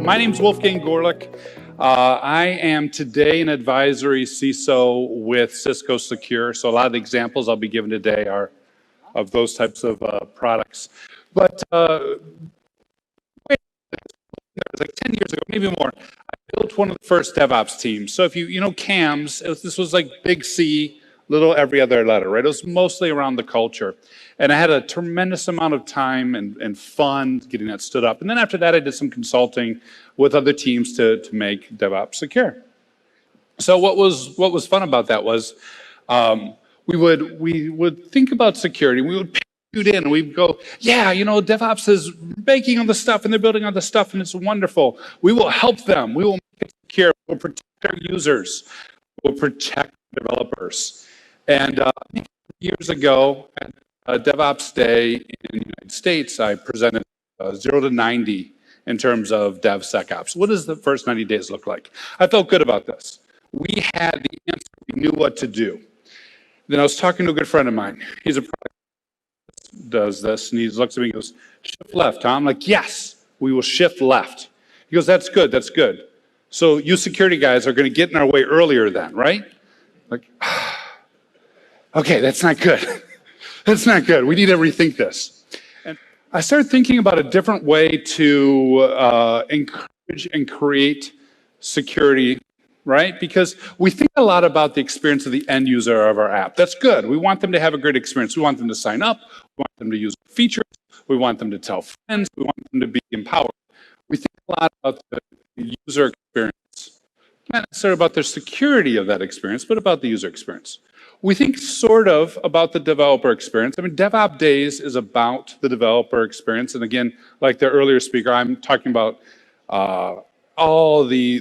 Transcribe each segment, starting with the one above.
My name's Wolfgang Gorlick. I am today an advisory CISO with Cisco Secure. So a lot of the examples I'll be giving today are of those types of products. But it was like 10 years ago, maybe more, I built one of the first DevOps teams. So if you know CAMS, this was like big C, little every other letter, right? It was mostly around the culture. And I had a tremendous amount of time and fun getting that stood up. And then after that, I did some consulting with other teams to make DevOps secure. So what was fun about that was we would think about security. We would it in and we'd go, yeah, you know, DevOps is making all the stuff and they're building all the stuff and it's wonderful. We will help them. We will make it secure. We'll protect our users. We'll protect developers. And years ago at DevOps Day in the United States, I presented 0 to 90 in terms of DevSecOps. What does the first 90 days look like? I felt good about this. We had the answer. We knew what to do. Then I was talking to a good friend of mine. He's a product does this, and he looks at me and goes, shift left, Tom. I'm like, yes, we will shift left. He goes, that's good, that's good. So you security guys are going to get in our way earlier then, right? Like, okay, that's not good. That's not good. We need to rethink this. And I started thinking about a different way to encourage and create security, right? Because we think a lot about the experience of the end user of our app. That's good. We want them to have a great experience. We want them to sign up. We want them to use features. We want them to tell friends. We want them to be empowered. We think a lot about the user experience, not necessarily about the security of that experience, but about the user experience. We think sort of about the developer experience. I mean, DevOps Days is about the developer experience. And again, like the earlier speaker, I'm talking about all the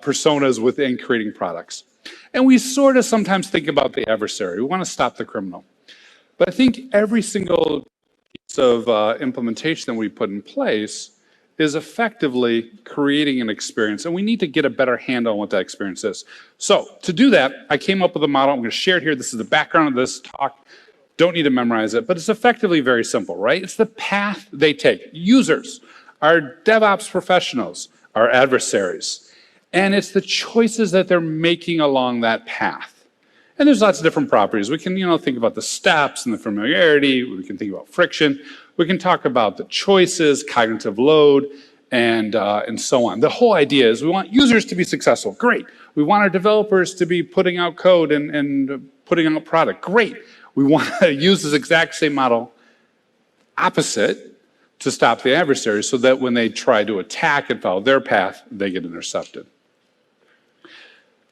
personas within creating products. And we sort of sometimes think about the adversary. We want to stop the criminal. But I think every single piece of implementation that we put in place is effectively creating an experience. And we need to get a better handle on what that experience is. So to do that, I came up with a model. I'm going to share it here. This is the background of this talk. Don't need to memorize it, but it's effectively very simple, right? It's the path they take. Users, our DevOps professionals, our adversaries. And it's the choices that they're making along that path. And there's lots of different properties. We can, think about the steps and the familiarity. We can think about friction. We can talk about the choices, cognitive load, and so on. The whole idea is we want users to be successful. Great. We want our developers to be putting out code and putting out product. Great. We want to use this exact same model opposite to stop the adversary so that when they try to attack and follow their path, they get intercepted.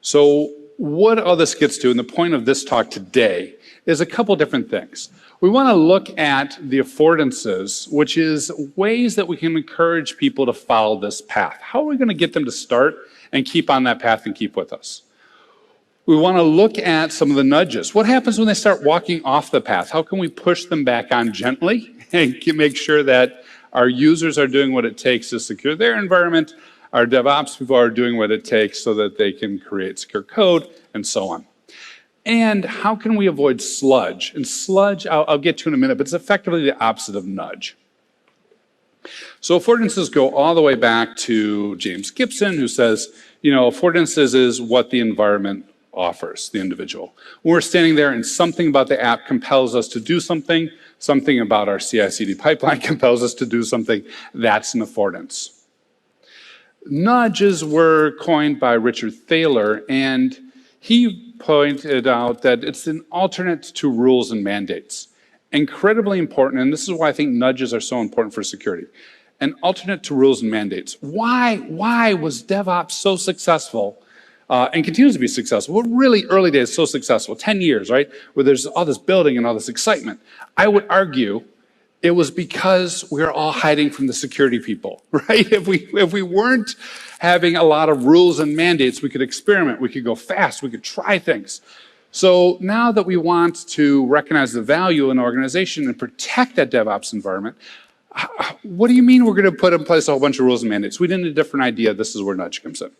So what all this gets to, and the point of this talk today, is a couple different things. We want to look at the affordances, which is ways that we can encourage people to follow this path. How are we going to get them to start and keep on that path and keep with us? We want to look at some of the nudges. What happens when they start walking off the path? How can we push them back on gently and make sure that our users are doing what it takes to secure their environment, our DevOps people are doing what it takes so that they can create secure code, and so on. And how can we avoid sludge? And sludge, I'll get to in a minute, but it's effectively the opposite of nudge. So affordances go all the way back to James Gibson, who says, affordances is what the environment offers the individual. When we're standing there and something about the app compels us to do something, something about our CI/CD pipeline compels us to do something, that's an affordance. Nudges were coined by Richard Thaler, and he pointed out that it's an alternate to rules and mandates. Incredibly important, and this is why I think nudges are so important for security. An alternate to rules and mandates. Why was DevOps so successful and continues to be successful? Well, really early days, so successful, 10 years, right? Where there's all this building and all this excitement. I would argue it was because we were all hiding from the security people, right? If we weren't having a lot of rules and mandates, we could experiment, we could go fast, we could try things. So now that we want to recognize the value in an organization and protect that DevOps environment, what do you mean we're going to put in place a whole bunch of rules and mandates? We need a different idea. This is where nudge comes in.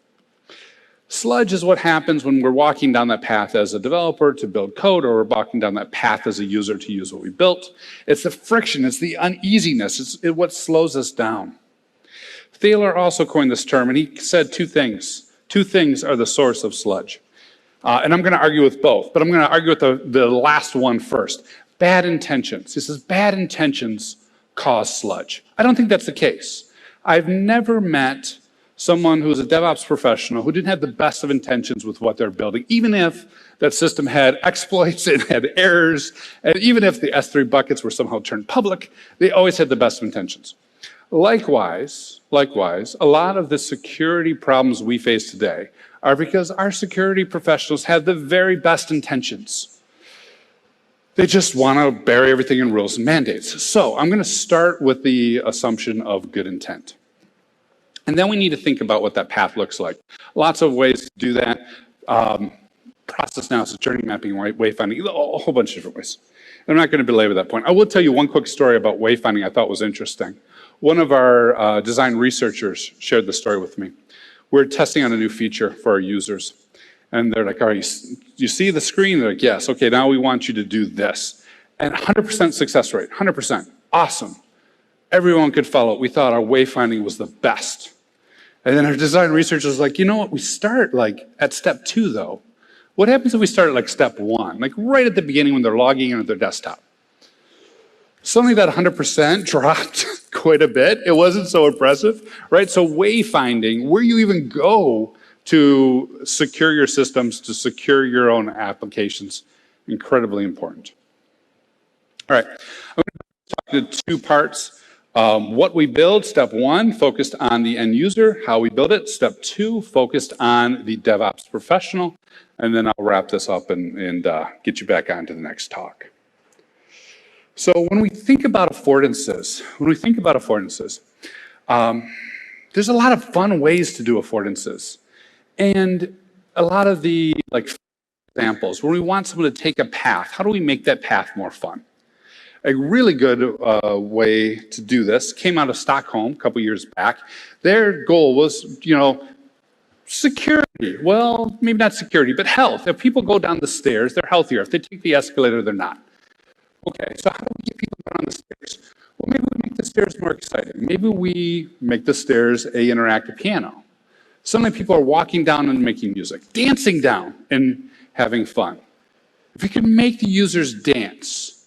Sludge is what happens when we're walking down that path as a developer to build code, or we're walking down that path as a user to use what we built. It's the friction, it's the uneasiness, it's what slows us down. Thaler also coined this term, and he said two things. Two things are the source of sludge. And I'm going to argue with both, but I'm going to argue with the last one first. Bad intentions. He says bad intentions cause sludge. I don't think that's the case. I've never met someone who was a DevOps professional who didn't have the best of intentions with what they're building, even if that system had exploits and had errors, and even if the S3 buckets were somehow turned public, they always had the best of intentions. Likewise, a lot of the security problems we face today are because our security professionals have the very best intentions. They just want to bury everything in rules and mandates. So I'm going to start with the assumption of good intent. And then we need to think about what that path looks like. Lots of ways to do that. Process analysis, journey mapping, wayfinding, a whole bunch of different ways. I'm not going to belabor that point. I will tell you one quick story about wayfinding I thought was interesting. One of our design researchers shared this story with me. We're testing on a new feature for our users. And they're like, all right, you see the screen? They're like, yes. Okay, now we want you to do this. And 100% success rate, 100%. Awesome. Everyone could follow it. We thought our wayfinding was the best. And then our design researcher was like, you know what? We start like at step 2, though. What happens if we start at like step 1, like right at the beginning when they're logging in at their desktop? Suddenly that 100% dropped quite a bit. It wasn't so impressive, right? So wayfinding, where you even go to secure your systems, to secure your own applications, incredibly important. All right, I'm going to talk to 2 parts. What we build, step 1, focused on the end user, how we build it. Step 2, focused on the DevOps professional. And then I'll wrap this up and get you back on to the next talk. So when we think about affordances, there's a lot of fun ways to do affordances. And a lot of the examples, when we want someone to take a path, how do we make that path more fun? A really good way to do this came out of Stockholm a couple years back. Their goal was, security. Well, maybe not security, but health. If people go down the stairs, they're healthier. If they take the escalator, they're not. Okay, so how do we get people down the stairs? Well, maybe we make the stairs more exciting. Maybe we make the stairs an interactive piano. Suddenly people are walking down and making music, dancing down and having fun. If we can make the users dance,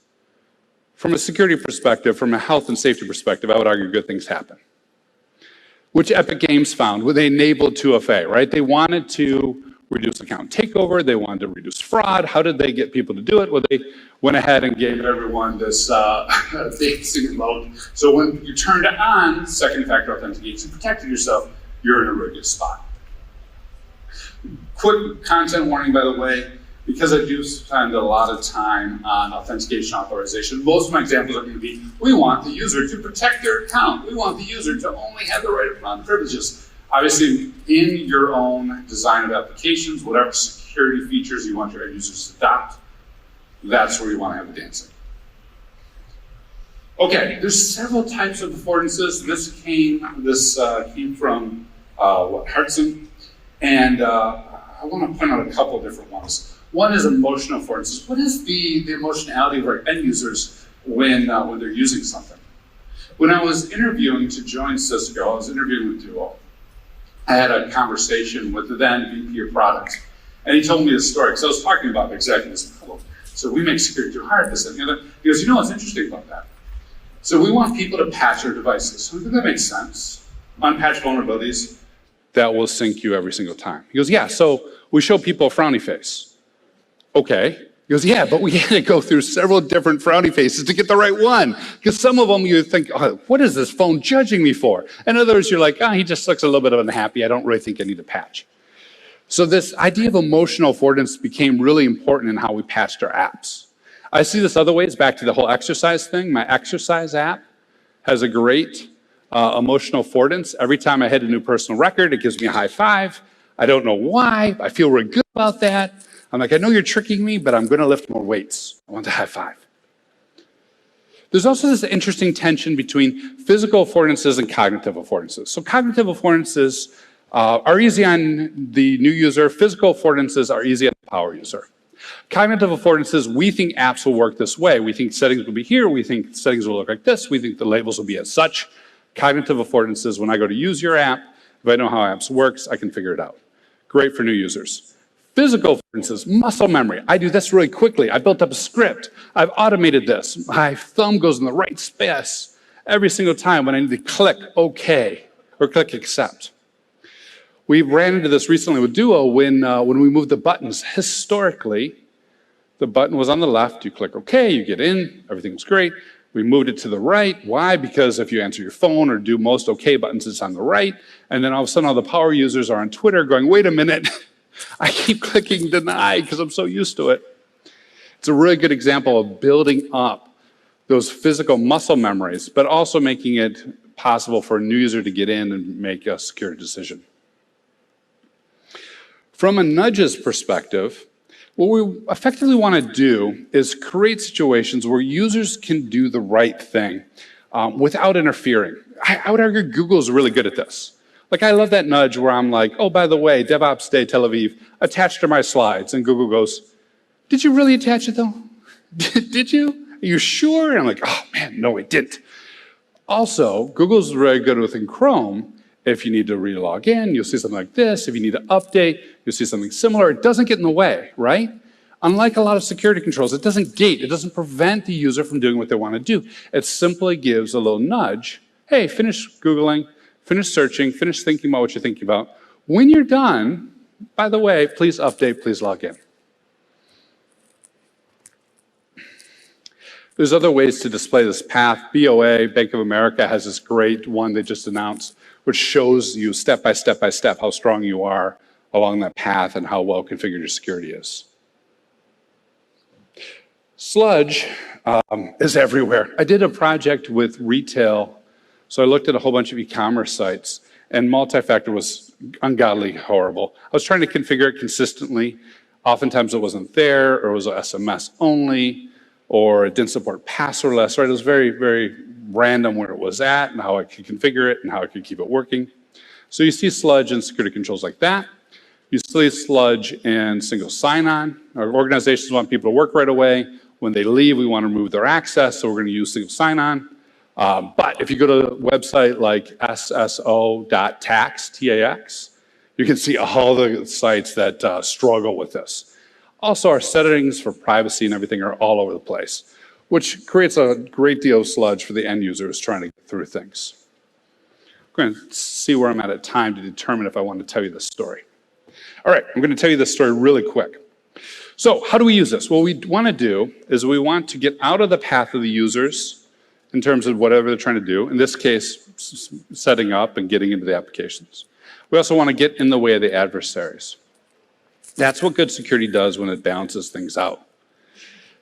from a security perspective, from a health and safety perspective, I would argue good things happen. Which Epic Games found when they enabled 2FA, right? They wanted to reduce account takeover, they wanted to reduce fraud. How did they get people to do it? Well, they went ahead and gave everyone this dancing mode. So when you turned it on, second factor authentication, protected yourself, you're in a really good spot. Quick content warning, by the way, because I do spend a lot of time on authentication authorization, most of my examples are going to be, we want the user to protect their account. We want the user to only have the right amount of privileges. Obviously, in your own design of applications, whatever security features you want your end users to adopt, that's where you want to have the dancing. Okay, there's several types of affordances. This came from Hartson, and I want to point out a couple of different ones. One is emotional affordances. What is the emotionality of our end users when they're using something? When I was interviewing to join Cisco, I was interviewing with Duo. I had a conversation with the then VP of products, and he told me this story, because I was talking about exactly this problem. So we make security too hard, this and the other. He goes, you know what's interesting about that? So we want people to patch their devices. So that makes sense. Unpatched vulnerabilities, that will sync you every single time. He goes, yeah, so we show people a frowny face. Okay. He goes, yeah, but we had to go through several different frowny faces to get the right one. Because some of them you think, oh, what is this phone judging me for? And others you're like, he just looks a little bit unhappy. I don't really think I need a patch. So this idea of emotional affordance became really important in how we patched our apps. I see this other ways, back to the whole exercise thing. My exercise app has a great emotional affordance. Every time I hit a new personal record, it gives me a high five. I don't know why. I feel really good about that. I'm like, I know you're tricking me, but I'm going to lift more weights. I want the high five. There's also this interesting tension between physical affordances and cognitive affordances. So cognitive affordances are easy on the new user. Physical affordances are easy on the power user. Cognitive affordances, we think apps will work this way. We think settings will be here. We think settings will look like this. We think the labels will be as such. Cognitive affordances, when I go to use your app, if I know how apps works, I can figure it out. Great for new users. Physical affordances, muscle memory. I do this really quickly. I built up a script. I've automated this. My thumb goes in the right space every single time when I need to click OK or click accept. We ran into this recently with Duo when we moved the buttons. Historically, the button was on the left. You click OK, you get in, everything's great. We moved it to the right. Why? Because if you answer your phone or do most OK buttons, it's on the right. And then all of a sudden, all the power users are on Twitter going, wait a minute, I keep clicking deny because I'm so used to it. It's a really good example of building up those physical muscle memories, but also making it possible for a new user to get in and make a secure decision. From a nudges perspective, what we effectively want to do is create situations where users can do the right thing without interfering. I would argue Google's really good at this. Like, I love that nudge where I'm like, oh, by the way, DevOpsDay Tel Aviv attached to my slides. And Google goes, did you really attach it though? Did you? Are you sure? And I'm like, oh man, no, it didn't. Also, Google's very good within Chrome. If you need to re-log in, you'll see something like this. If you need to update, you'll see something similar. It doesn't get in the way, right? Unlike a lot of security controls, it doesn't gate. It doesn't prevent the user from doing what they want to do. It simply gives a little nudge. Hey, finish Googling, finish searching, finish thinking about what you're thinking about. When you're done, by the way, please update, please log in. There's other ways to display this path. BOA, Bank of America, has this great one they just announced, which shows you step by step by step how strong you are along that path and how well configured your security is. Sludge is everywhere. I did a project with retail, so I looked at a whole bunch of e-commerce sites, and multi-factor was ungodly horrible. I was trying to configure it consistently. Oftentimes it wasn't there, or it was SMS only, or it didn't support passwordless, right? It was very, very random where it was at and how I could configure it and how I could keep it working. So you see Sludge and security controls like that. You see Sludge and single sign-on. Our organizations want people to work right away. When they leave, we want to remove their access, so we're going to use single sign-on. But if you go to a website like sso.tax, T-A-X, you can see all the sites that struggle with this. Also, our settings for privacy and everything are all over the place, which creates a great deal of sludge for the end users trying to get through things. I'm going to see where I'm at time to determine if I want to tell you this story. All right, I'm going to tell you this story really quick. So how do we use this? What we want to do is we want to get out of the path of the users in terms of whatever they're trying to do. In this case, setting up and getting into the applications. We also want to get in the way of the adversaries. That's what good security does when it balances things out.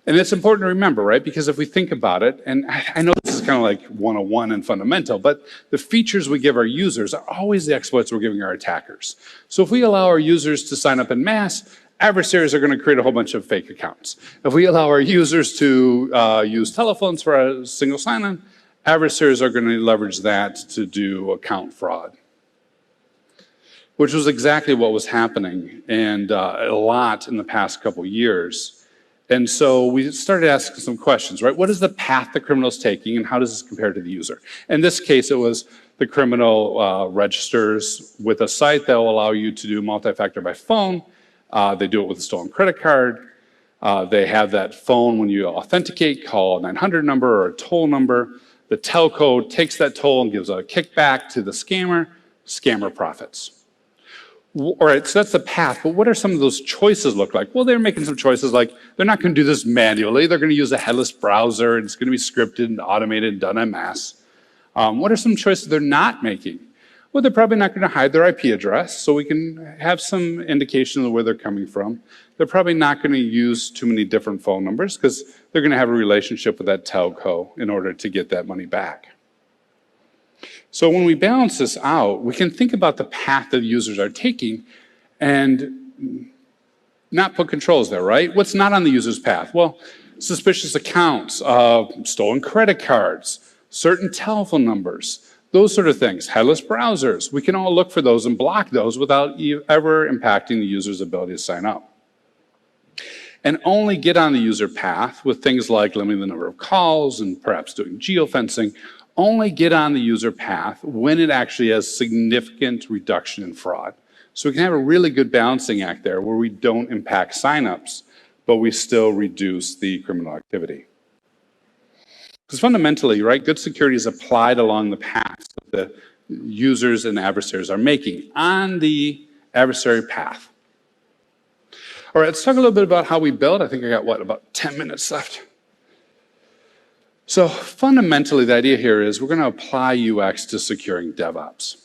And it's important to remember, right? Because if we think about it, and I know this is kind of like 101 and fundamental, but the features we give our users are always the exploits we're giving our attackers. So if we allow our users to sign up en masse, adversaries are going to create a whole bunch of fake accounts. If we allow our users to use telephones for a single sign-on, adversaries are going to leverage that to do account fraud, which was exactly what was happening, and a lot in the past couple years. And so we started asking some questions, right? What is the path the criminal is taking, and how does this compare to the user? In this case, it was the criminal registers with a site that will allow you to do multi-factor by phone. They do it with a stolen credit card. They have that phone when you authenticate, call a 900 number or a toll number. The telco takes that toll and gives a kickback to the scammer. Scammer profits. All right, so that's the path, but what are some of those choices look like? Well, they're making some choices like they're not going to do this manually. They're going to use a headless browser, and it's going to be scripted and automated and done en masse. What are some choices they're not making? Well, they're probably not going to hide their IP address, so we can have some indication of where they're coming from. They're probably not going to use too many different phone numbers because they're going to have a relationship with that telco in order to get that money back. So when we balance this out, we can think about the path that users are taking and not put controls there, right? What's not on the user's path? Well, suspicious accounts, stolen credit cards, certain telephone numbers, those sort of things, headless browsers. We can all look for those and block those without ever impacting the user's ability to sign up. And only get on the user path with things like limiting the number of calls and perhaps doing geofencing only get on the user path when it actually has significant reduction in fraud. So we can have a really good balancing act there where we don't impact signups, but we still reduce the criminal activity. Because fundamentally, right, good security is applied along the path that the users and adversaries are making on the adversary path. All right, let's talk a little bit about how we build. I think I got, about 10 minutes left. So fundamentally, the idea here is we're going to apply UX to securing DevOps.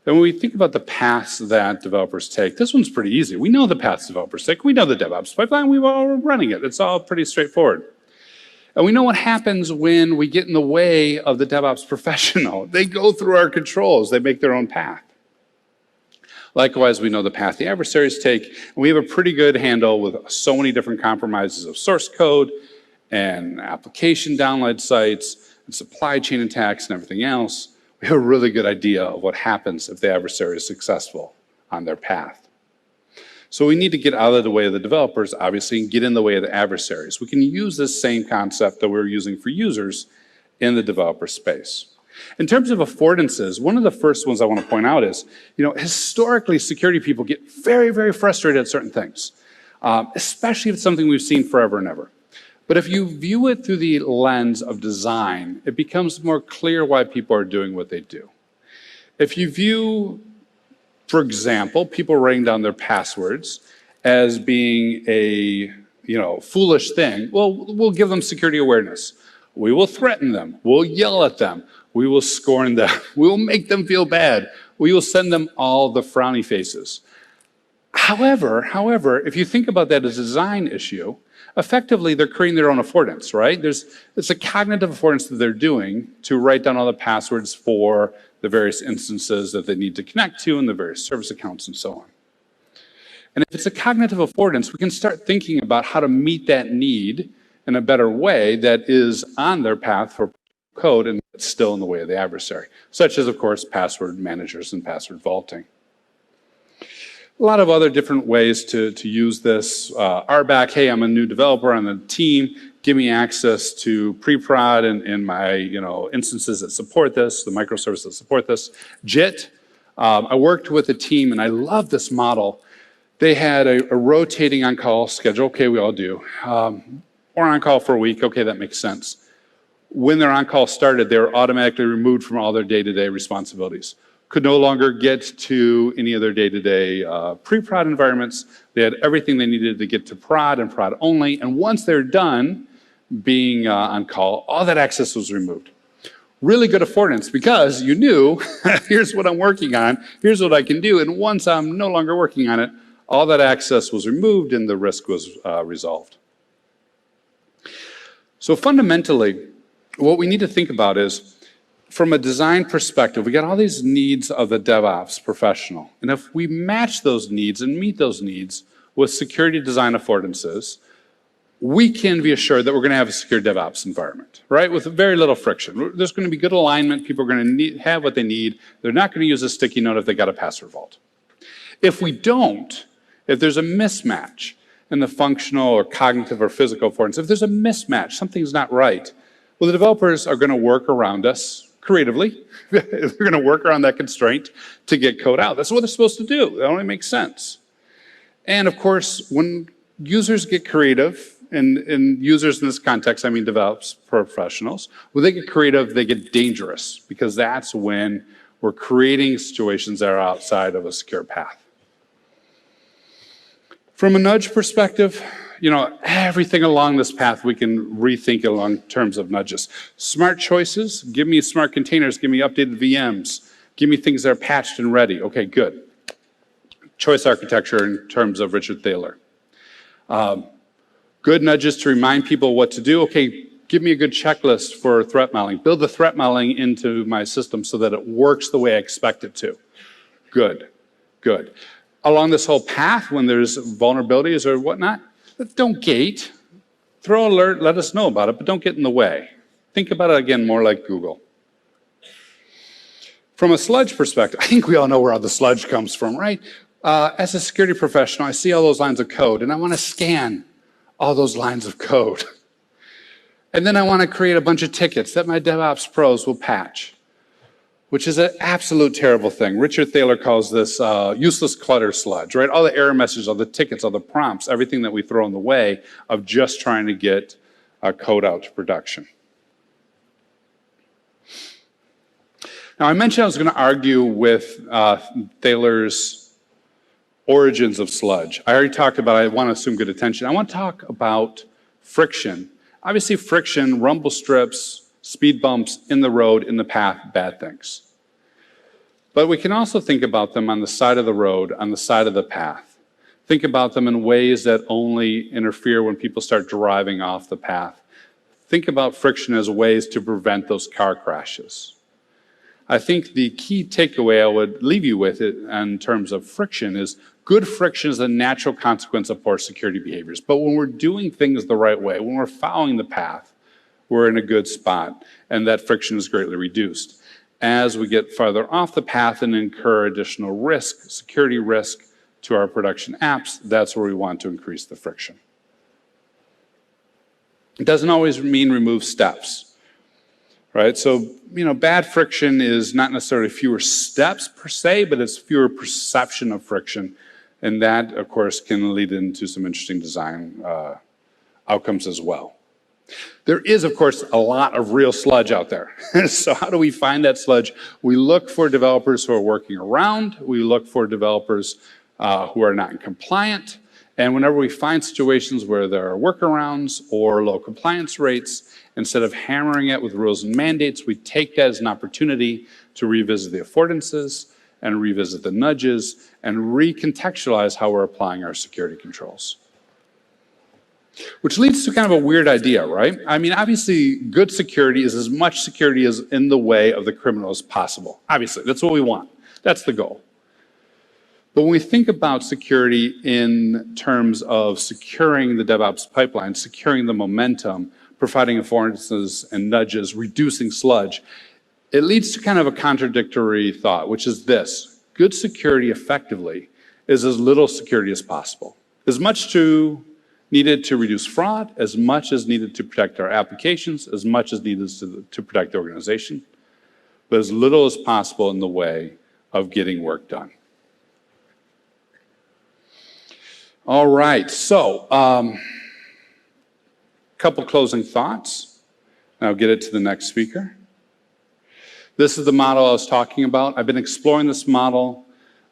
And when we think about the paths that developers take, this one's pretty easy. We know the paths developers take. We know the DevOps pipeline. We're all running it. It's all pretty straightforward. And we know what happens when we get in the way of the DevOps professional. They go through our controls. They make their own path. Likewise, we know the path the adversaries take. And we have a pretty good handle with so many different compromises of source code and application download sites and supply chain attacks and everything else. We have a really good idea of what happens if the adversary is successful on their path. So we need to get out of the way of the developers, obviously, and get in the way of the adversaries. We can use this same concept that we're using for users in the developer space. In terms of affordances, one of the first ones I want to point out is, historically, security people get very, very frustrated at certain things, especially if it's something we've seen forever and ever. But if you view it through the lens of design, it becomes more clear why people are doing what they do. If you view, for example, people writing down their passwords as being a foolish thing, well, we'll give them security awareness. We will threaten them. We'll yell at them. We will scorn them. We will make them feel bad. We will send them all the frowny faces. However, if you think about that as a design issue, effectively, they're creating their own affordance, right? It's a cognitive affordance that they're doing to write down all the passwords for the various instances that they need to connect to and the various service accounts and so on. And if it's a cognitive affordance, we can start thinking about how to meet that need in a better way that is on their path for code and it's still in the way of the adversary, such as, of course, password managers and password vaulting. A lot of other different ways to use this. RBAC, hey, I'm a new developer on the team. Give me access to pre-prod and my instances that support this, the microservices that support this. JIT, I worked with a team and I love this model. They had a rotating on-call schedule. Okay, we all do. Or on-call for a week. Okay, that makes sense. When their on-call started, they were automatically removed from all their day-to-day responsibilities. Could no longer get to any of their day-to-day pre-prod environments. They had everything they needed to get to prod and prod only. And once they're done being on call, all that access was removed. Really good affordance because you knew, here's what I'm working on, here's what I can do. And once I'm no longer working on it, all that access was removed and the risk was resolved. So fundamentally, what we need to think about is, from a design perspective, we got all these needs of the DevOps professional. And if we match those needs and meet those needs with security design affordances, we can be assured that we're going to have a secure DevOps environment, right? With very little friction. There's going to be good alignment. People are going to have what they need. They're not going to use a sticky note if they got a password vault. If we don't, if there's a mismatch in the functional or cognitive or physical affordance, if there's a mismatch, something's not right, well, the developers are going to work around us creatively. They're going to work around that constraint to get code out. That's what they're supposed to do. That only makes sense. And of course, when users get creative, and users in this context, I mean DevOps professionals, when they get creative, they get dangerous because that's when we're creating situations that are outside of a secure path. From a nudge perspective, everything along this path we can rethink along terms of nudges. Smart choices, give me smart containers, give me updated VMs, give me things that are patched and ready. Okay, good. Choice architecture in terms of Richard Thaler. Good nudges to remind people what to do. Okay, give me a good checklist for threat modeling. Build the threat modeling into my system so that it works the way I expect it to. Good, good. Along this whole path, when there's vulnerabilities or whatnot, don't gate. Throw alert, let us know about it, but don't get in the way. Think about it again more like Google. From a sludge perspective, I think we all know where all the sludge comes from, right? As a security professional, I see all those lines of code, and I want to scan all those lines of code. And then I want to create a bunch of tickets that my DevOps pros will patch, which is an absolute terrible thing. Richard Thaler calls this useless clutter sludge, right? All the error messages, all the tickets, all the prompts, everything that we throw in the way of just trying to get code out to production. Now, I mentioned I was going to argue with Thaler's origins of sludge. I already talked about I want to assume good attention. I want to talk about friction. Obviously, friction, rumble strips, speed bumps in the road, in the path, bad things. But we can also think about them on the side of the road, on the side of the path. Think about them in ways that only interfere when people start driving off the path. Think about friction as ways to prevent those car crashes. I think the key takeaway I would leave you with in terms of friction is good friction is a natural consequence of poor security behaviors. But when we're doing things the right way, when we're following the path, we're in a good spot, and that friction is greatly reduced. As we get farther off the path and incur additional risk, security risk to our production apps, that's where we want to increase the friction. It doesn't always mean remove steps. Right? So, bad friction is not necessarily fewer steps per se, but it's fewer perception of friction. And that, of course, can lead into some interesting design outcomes as well. There is, of course, a lot of real sludge out there. So how do we find that sludge? We look for developers who are working around. We look for developers who are not compliant. And whenever we find situations where there are workarounds or low compliance rates, instead of hammering it with rules and mandates, we take that as an opportunity to revisit the affordances and revisit the nudges and recontextualize how we're applying our security controls. Which leads to kind of a weird idea, right? I mean, obviously, good security is as much security as in the way of the criminal as possible. Obviously, that's what we want. That's the goal. But when we think about security in terms of securing the DevOps pipeline, securing the momentum, providing affordances and nudges, reducing sludge, it leads to kind of a contradictory thought, which is this: good security effectively is as little security as possible. As much needed to reduce fraud, as much as needed to protect our applications, as much as needed to protect the organization, but as little as possible in the way of getting work done. All right, so couple closing thoughts. I'll get it to the next speaker. This is the model I was talking about. I've been exploring this model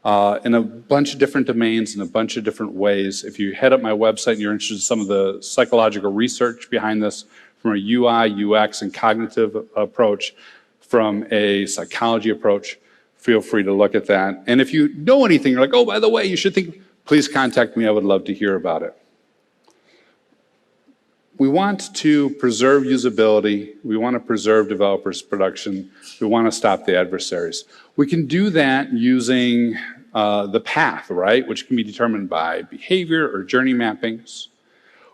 in a bunch of different domains, in a bunch of different ways. If you head up my website and you're interested in some of the psychological research behind this, from a UI, UX, and cognitive approach, from a psychology approach, feel free to look at that. And if you know anything, you're like, oh, by the way, you should think, please contact me. I would love to hear about it. We want to preserve usability. We want to preserve developers' production. We want to stop the adversaries. We can do that using the path, right, which can be determined by behavior or journey mappings.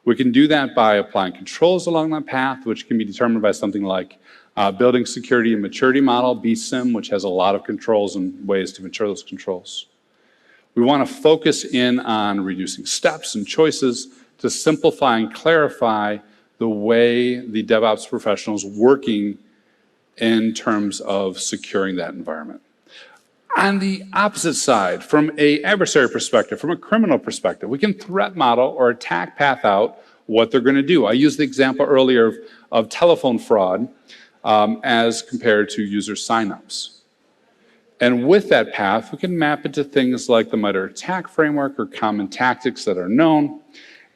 We can do that by applying controls along that path, which can be determined by something like building security and maturity model, BSIM, which has a lot of controls and ways to mature those controls. We want to focus in on reducing steps and choices to simplify and clarify the way the DevOps professional is working in terms of securing that environment. On the opposite side, from an adversary perspective, from a criminal perspective, we can threat model or attack path out what they're going to do. I used the example earlier of telephone fraud as compared to user signups. And with that path, we can map it to things like the MITRE ATT&CK framework or common tactics that are known,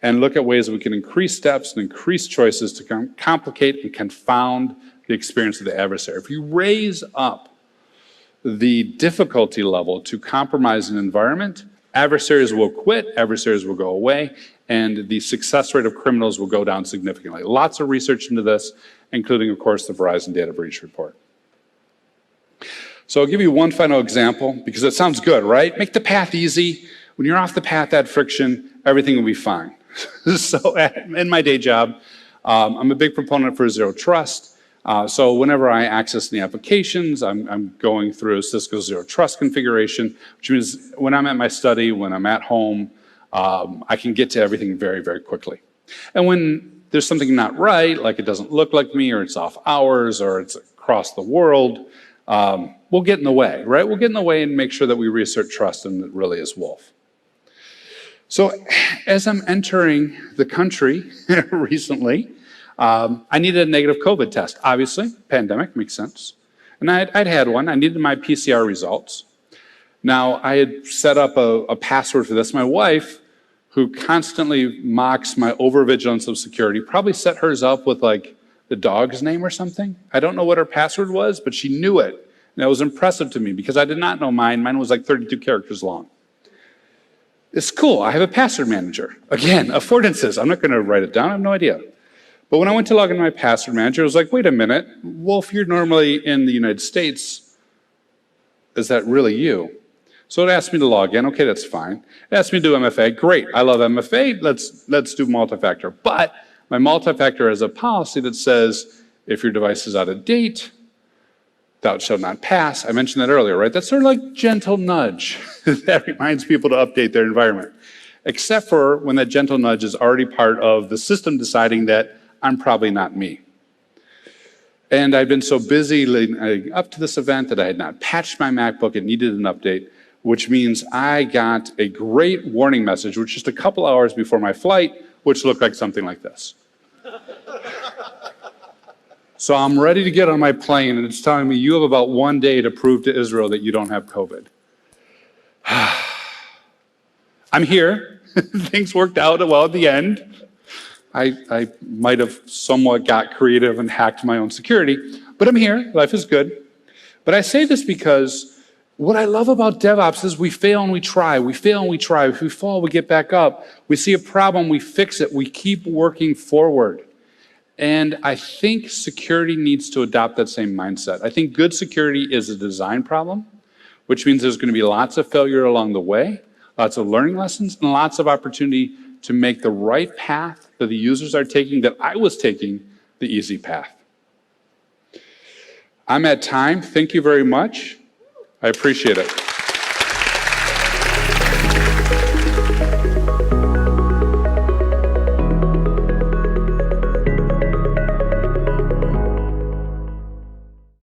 and look at ways we can increase steps and increase choices to complicate and confound the experience of the adversary. If you raise up the difficulty level to compromise an environment, adversaries will quit, adversaries will go away, and the success rate of criminals will go down significantly. Lots of research into this, including, of course, the Verizon Data Breach Report. So I'll give you one final example, because it sounds good, right? Make the path easy. When you're off the path, that friction, everything will be fine. So in my day job, I'm a big proponent for zero trust. So whenever I access the applications, I'm going through Cisco zero trust configuration, which means when I'm at my study, when I'm at home, I can get to everything very, very quickly. And when there's something not right, like it doesn't look like me, or it's off hours, or it's across the world, we'll get in the way, right? We'll get in the way and make sure that we reassert trust and it really is Wolf. So as I'm entering the country recently, I needed a negative COVID test. Obviously, pandemic makes sense. And I'd had one. I needed my PCR results. Now, I had set up a password for this. My wife, who constantly mocks my overvigilance of security, probably set hers up with like the dog's name or something. I don't know what her password was, but she knew it. And it was impressive to me because I did not know mine. Mine was like 32 characters long. It's cool. I have a password manager. Again, Affordances. I'm not going to write it down. I have no idea. But when I went to log into my password manager, I was like, wait a minute. Wolf, you're normally in the United States. Is that really you? So it asked me to log in. Okay, that's fine. It asked me to do MFA. Great. I love MFA. Let's do multi-factor. But my multi-factor has a policy that says if your device is out of date, thou shalt not pass. I mentioned that earlier, right? That's sort of like gentle nudge that reminds people to update their environment. Except for when that gentle nudge is already part of the system deciding that I'm probably not me. And I'd been so busy leading up to this event that I had not patched my MacBook. It needed an update, which means I got a great warning message, which just a couple hours before my flight, which looked like something like this. So I'm ready to get on my plane, and it's telling me you have about 1 day to prove to Israel that you don't have COVID. I'm here. Things worked out well at the end. I might have somewhat got creative and hacked my own security, but I'm here. Life is good. But I say this because what I love about DevOps is we fail and we try. We fail and we try. If we fall, we get back up. We see a problem, we fix it. We keep working forward. And I think security needs to adopt that same mindset. I think good security is a design problem, which means there's going to be lots of failure along the way, lots of learning lessons, and lots of opportunity to make the right path that the users are taking, that I was taking, the easy path. I'm at time. Thank you very much. I appreciate it.